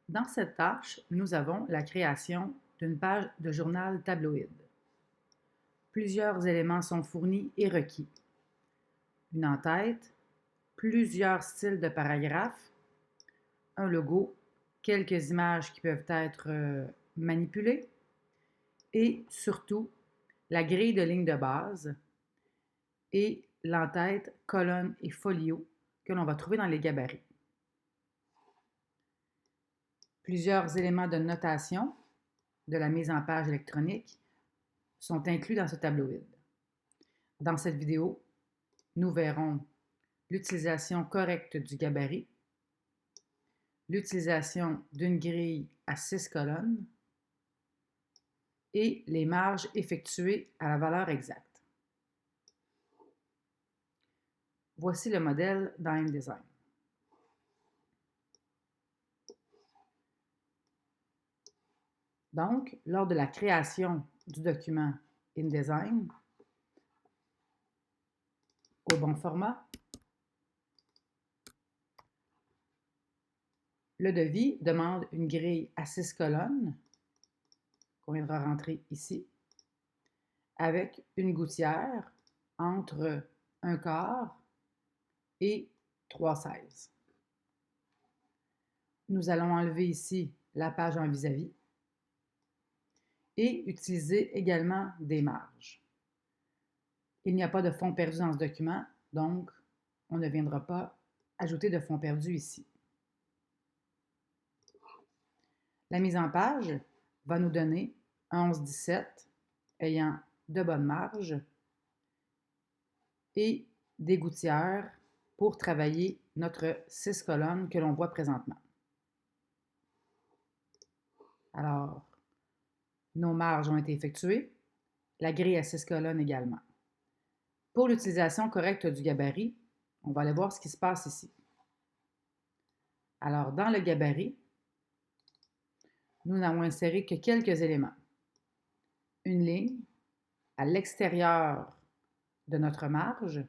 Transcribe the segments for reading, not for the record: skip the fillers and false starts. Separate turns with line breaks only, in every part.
Dans cette tâche, nous avons la création d'une page de journal tabloïd. Plusieurs éléments sont fournis et requis. Une en-tête, plusieurs styles de paragraphes, un logo, quelques images qui peuvent être manipulées et surtout la grille de ligne de base et l'en-tête, colonne et folio que l'on va trouver dans les gabarits. Plusieurs éléments de notation de la mise en page électronique sont inclus dans ce tabloïd. Dans cette vidéo, nous verrons l'utilisation correcte du gabarit, l'utilisation d'une grille à 6 colonnes et les marges effectuées à la valeur exacte. Voici le modèle dans InDesign. Donc, lors de la création du document InDesign, au bon format, le devis demande une grille à 6 colonnes qu'on viendra rentrer ici, avec une gouttière entre 1/4 et 3/16. Nous allons enlever ici la page en vis-à-vis et utiliser également des marges. Il n'y a pas de fond perdu dans ce document, donc on ne viendra pas ajouter de fond perdu ici. La mise en page va nous donner un 11-17 ayant de bonnes marges et des gouttières pour travailler notre 6 colonnes que l'on voit présentement. Alors, nos marges ont été effectuées, la grille à 6 colonnes également. Pour l'utilisation correcte du gabarit, on va aller voir ce qui se passe ici. Alors, dans le gabarit, nous n'avons inséré que quelques éléments. Une ligne à l'extérieur de notre marge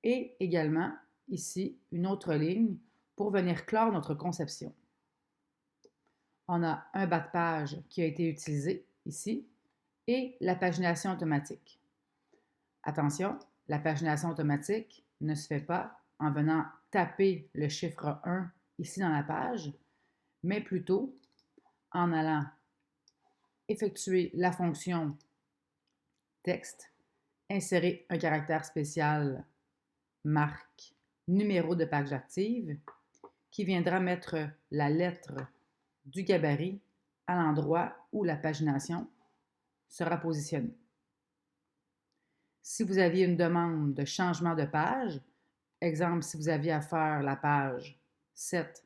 et également ici une autre ligne pour venir clore notre conception. On a un bas de page qui a été utilisé ici et la pagination automatique. Attention, la pagination automatique ne se fait pas en venant taper le chiffre 1 ici dans la page, mais plutôt en allant effectuer la fonction texte, insérer un caractère spécial marque numéro de page active qui viendra mettre la lettre du gabarit à l'endroit où la pagination sera positionnée. Si vous aviez une demande de changement de page, exemple si vous aviez à faire la page 7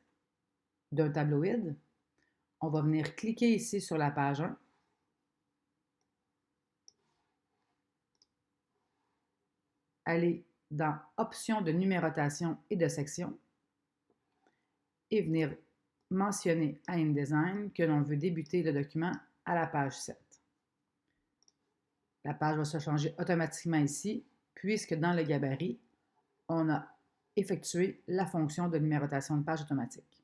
d'un tabloïd, on va venir cliquer ici sur la page 1, aller dans Options de numérotation et de section et venir mentionner à InDesign que l'on veut débuter le document à la page 7. La page va se changer automatiquement ici, puisque dans le gabarit, on a effectué la fonction de numérotation de page automatique.